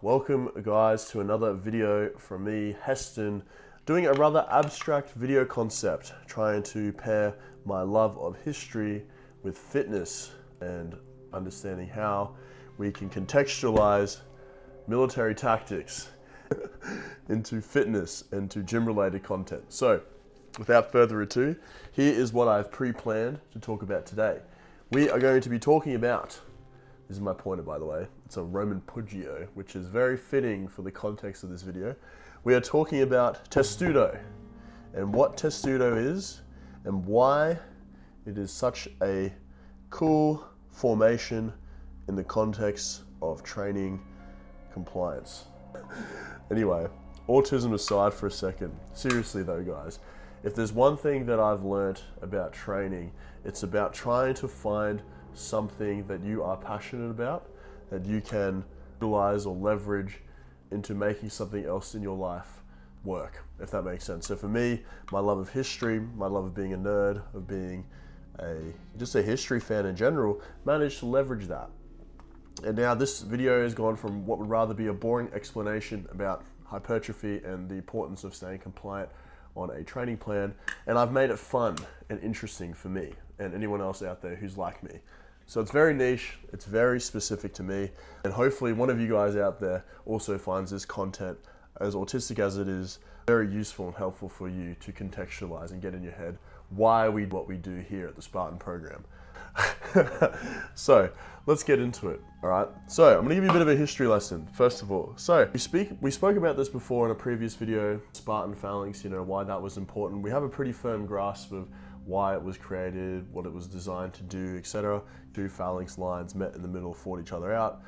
Welcome guys to another video from me, Heston, doing a rather abstract video concept, trying to pair my love of history with fitness and understanding how we can contextualize military tactics into fitness and to gym-related content. So, without further ado, here is what I've pre-planned to talk about today. We are going to be talking about, this is my pointer by the way, it's a Roman Puggio, which is very fitting for the context of this video. We are talking about testudo, and what testudo is, and why it is such a cool formation in the context of training compliance. Anyway, autism aside for a second, seriously though guys, if there's one thing that I've learned about training, it's about trying to find something that you are passionate about, that you can utilize or leverage into making something else in your life work, if that makes sense. So for me, my love of history, my love of being a nerd, of being just a history fan in general, managed to leverage that. And now this video has gone from what would rather be a boring explanation about hypertrophy and the importance of staying compliant on a training plan, and I've made it fun and interesting for me and anyone else out there who's like me. So it's very niche, it's very specific to me, and hopefully one of you guys out there also finds this content, as autistic as it is, very useful and helpful for you to contextualize and get in your head why we do what we do here at the Spartan program. So let's get into it. All right, so I'm gonna give you a bit of a history lesson first of all. So we spoke about this before in a previous video, Spartan phalanx, why that was important. We have a pretty firm grasp of why it was created, what it was designed to do, etc. Two phalanx lines met in the middle, fought each other out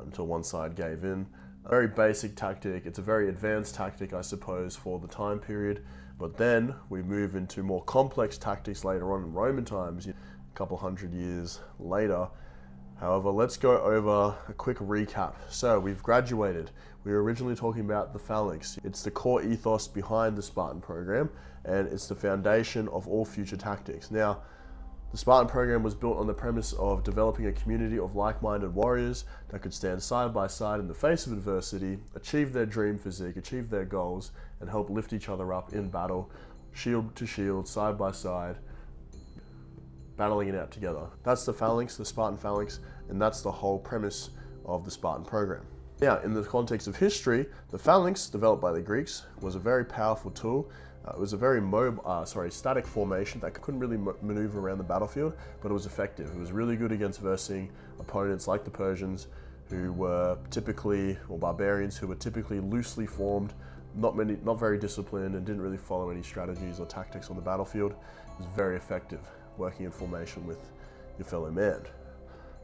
until one side gave in. A very basic tactic. It's a very advanced tactic, I suppose, for the time period. But then we move into more complex tactics later on in Roman times, a couple hundred years later. However, let's go over a quick recap. So we've graduated. We were originally talking about the phalanx. It's the core ethos behind the Spartan program, and it's the foundation of all future tactics. Now, the Spartan program was built on the premise of developing a community of like-minded warriors that could stand side by side in the face of adversity, achieve their dream physique, achieve their goals, and help lift each other up in battle, shield to shield, side by side, battling it out together. That's the phalanx, the Spartan phalanx, and that's the whole premise of the Spartan program. Now, in the context of history, the phalanx, developed by the Greeks, was a very powerful tool. It was a very static formation that couldn't really maneuver around the battlefield, but it was effective. It was really good against versing opponents like the Persians, who were typically, or barbarians, who were typically loosely formed, not very disciplined, and didn't really follow any strategies or tactics on the battlefield. It was very effective working in formation with your fellow man.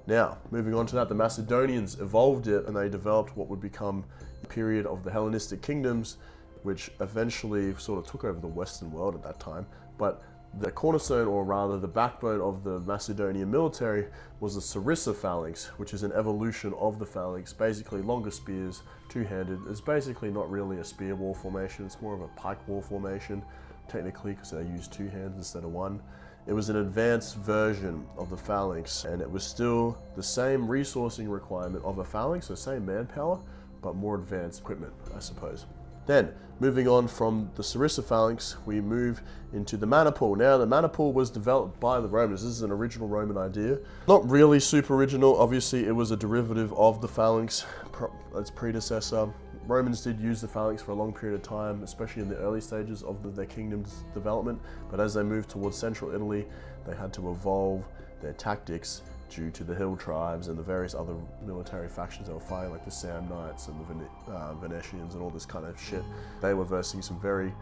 Now, moving on to that, the Macedonians evolved it, and they developed what would become the period of the Hellenistic kingdoms, which eventually sort of took over the Western world at that time. But the cornerstone, or rather the backbone of the Macedonian military, was the Sarissa phalanx, which is an evolution of the phalanx, basically longer spears, two-handed. It's basically not really a spear war formation, it's more of a pike war formation, technically, because they use two hands instead of one. It was an advanced version of the phalanx, and it was still the same resourcing requirement of a phalanx, so same manpower, but more advanced equipment, I suppose. Then, moving on from the Sarissa phalanx, we move into the maniple. Now, the maniple was developed by the Romans. This is an original Roman idea. Not really super original. Obviously, it was a derivative of the phalanx, its predecessor. Romans did use the phalanx for a long period of time, especially in the early stages of their kingdom's development. But as they moved towards central Italy, they had to evolve their tactics due to the hill tribes and the various other military factions that were fighting, like the Samnites and the Venetians and all this kind of shit. They were versing some very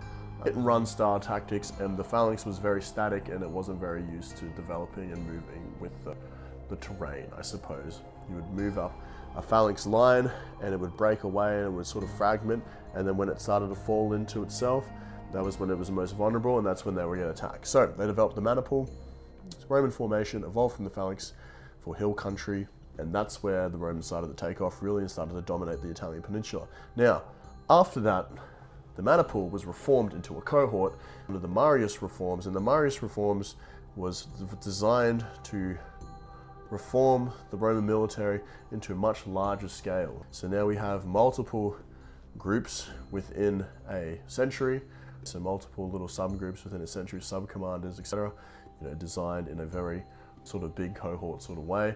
hit and run style tactics, and the phalanx was very static and it wasn't very used to developing and moving with the terrain, I suppose. You would move up a phalanx line and it would break away and it would sort of fragment, and then when it started to fall into itself, that was when it was most vulnerable, and that's when they were going to attack. So they developed the maniple. Roman formation evolved from the phalanx for hill country, and that's where the Romans started to take off really and started to dominate the Italian peninsula. Now, after that, the maniple was reformed into a cohort under the Marius reforms, and the Marius reforms was designed to reform the Roman military into a much larger scale. So now we have multiple groups within a century, so multiple little subgroups within a century, sub-commanders, etc., designed in a very sort of big cohort sort of way.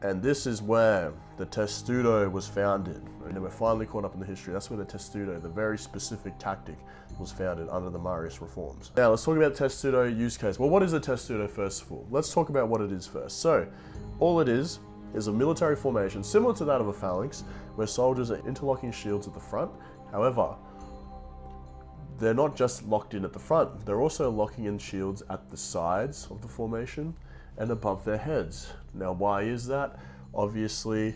And this is where the testudo was founded. And we're finally caught up in the history. That's where the testudo, the very specific tactic, was founded under the Marius reforms. Now let's talk about testudo use case. Well, what is a testudo first of all? Let's talk about what it is first. So all it is a military formation similar to that of a phalanx, where soldiers are interlocking shields at the front. However, they're not just locked in at the front, they're also locking in shields at the sides of the formation and above their heads. Now, why is that? Obviously,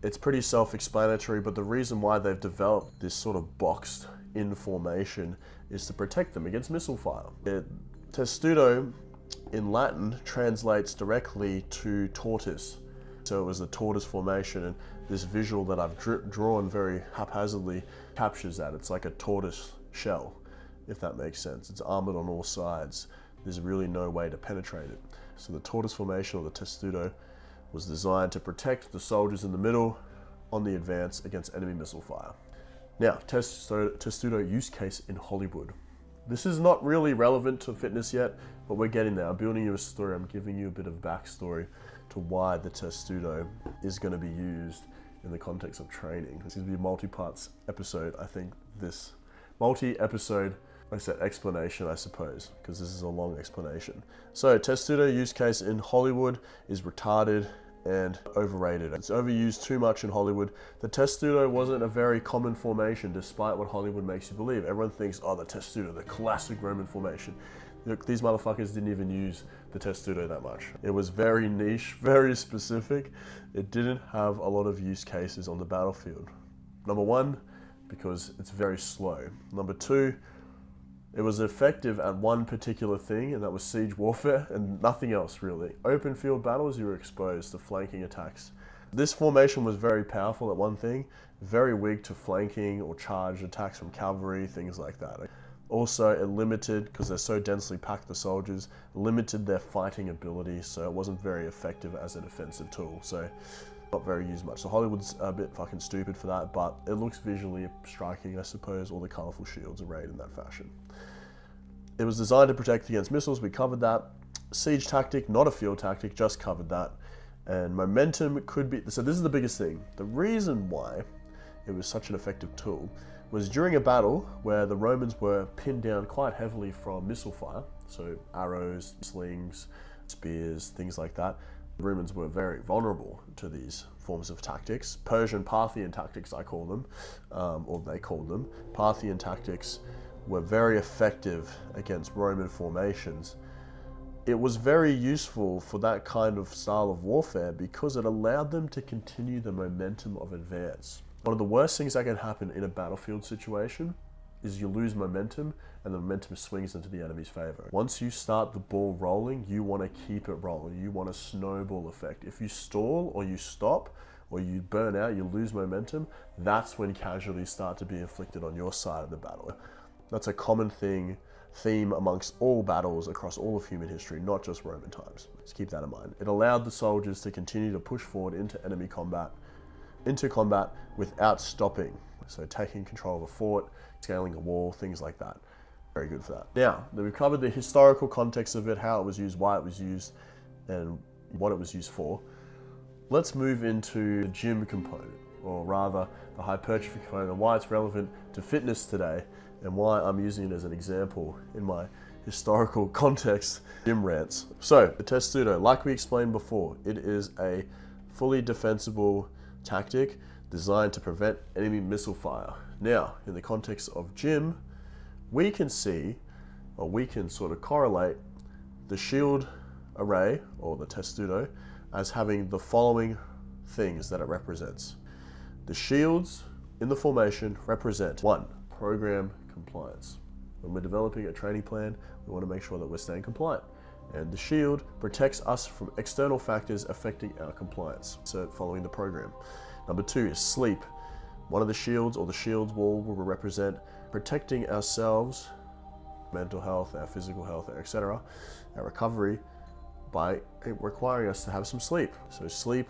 it's pretty self-explanatory, but the reason why they've developed this sort of boxed in formation is to protect them against missile fire. Testudo in Latin translates directly to tortoise. So it was a tortoise formation, and this visual that I've drawn very haphazardly captures that. It's like a tortoise shell, if that makes sense. It's armored on all sides. There's really no way to penetrate it. So the tortoise formation, or the testudo, was designed to protect the soldiers in the middle on the advance against enemy missile fire. Now, testudo use case in Hollywood. This is not really relevant to fitness yet, but we're getting there. I'm building you a story. I'm giving you a bit of backstory to why the testudo is going to be used in the context of training. This is going to be a multi-parts episode. I think this multi-episode, I said explanation, I suppose, because this is a long explanation. So testudo use case in Hollywood is retarded and overrated. It's overused too much in Hollywood. The testudo wasn't a very common formation, despite what Hollywood makes you believe. Everyone thinks, oh, the testudo, the classic Roman formation. Look, these motherfuckers didn't even use the testudo that much. It was very niche, very specific. It didn't have a lot of use cases on the battlefield. Number one, because it's very slow. Number two, it was effective at one particular thing, and that was siege warfare, and nothing else really. Open field battles, you were exposed to flanking attacks. This formation was very powerful at one thing, very weak to flanking or charge attacks from cavalry, things like that. Also, it limited, because they're so densely packed, the soldiers, limited their fighting ability, so it wasn't very effective as an offensive tool. So not very used much. So Hollywood's a bit fucking stupid for that, but it looks visually striking, I suppose. All the colorful shields arrayed in that fashion. It was designed to protect against missiles. We covered that. Siege tactic, not a field tactic, just covered that. And momentum could be, so this is the biggest thing. The reason why it was such an effective tool was during a battle where the Romans were pinned down quite heavily from missile fire, so arrows, slings, spears, things like that. The Romans were very vulnerable to these forms of tactics. Persian Parthian tactics, I call them, or they called them. Parthian tactics were very effective against Roman formations. It was very useful for that kind of style of warfare because it allowed them to continue the momentum of advance. One of the worst things that can happen in a battlefield situation is you lose momentum and the momentum swings into the enemy's favor. Once you start the ball rolling, you want to keep it rolling. You want a snowball effect. If you stall or you stop or you burn out, you lose momentum, that's when casualties start to be inflicted on your side of the battle. That's a common theme amongst all battles across all of human history, not just Roman times. Just keep that in mind. It allowed the soldiers to continue to push forward into enemy combat, without stopping. So taking control of a fort, scaling a wall, things like that. Very good for that. Now, we've covered the historical context of it, how it was used, why it was used, and what it was used for. Let's move into the gym component, or rather the hypertrophy component, and why it's relevant to fitness today, and why I'm using it as an example in my historical context gym rants. So, the testudo, like we explained before, it is a fully defensible tactic designed to prevent enemy missile fire. Now, in the context of gym, we can see, or we can sort of correlate the shield array, or the testudo, as having the following things that it represents. The shields in the formation represent 1, program compliance. When we're developing a training plan, we want to make sure that we're staying compliant. And the shield protects us from external factors affecting our compliance, so following the program. Number 2 is sleep. One of the shields, or the shield's wall, will represent protecting ourselves, mental health, our physical health, etc., our recovery, by requiring us to have some sleep. So sleep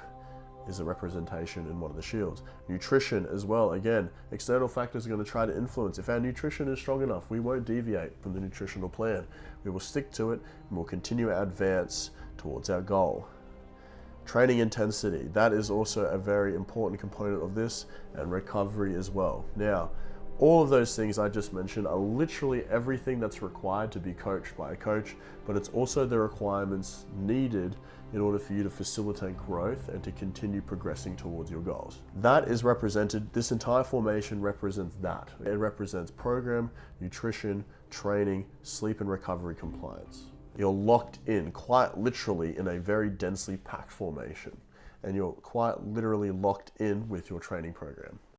is a representation in one of the shields. Nutrition as well, again, external factors are going to try to influence. If our nutrition is strong enough, we won't deviate from the nutritional plan. We will stick to it and we'll continue our advance towards our goal. Training intensity, that is also a very important component of this, and recovery as well. Now, all of those things I just mentioned are literally everything that's required to be coached by a coach, but it's also the requirements needed in order for you to facilitate growth and to continue progressing towards your goals. That is represented, this entire formation represents that. It represents program, nutrition, training, sleep and recovery compliance. You're locked in quite literally in a very densely packed formation, and you're quite literally locked in with your training program.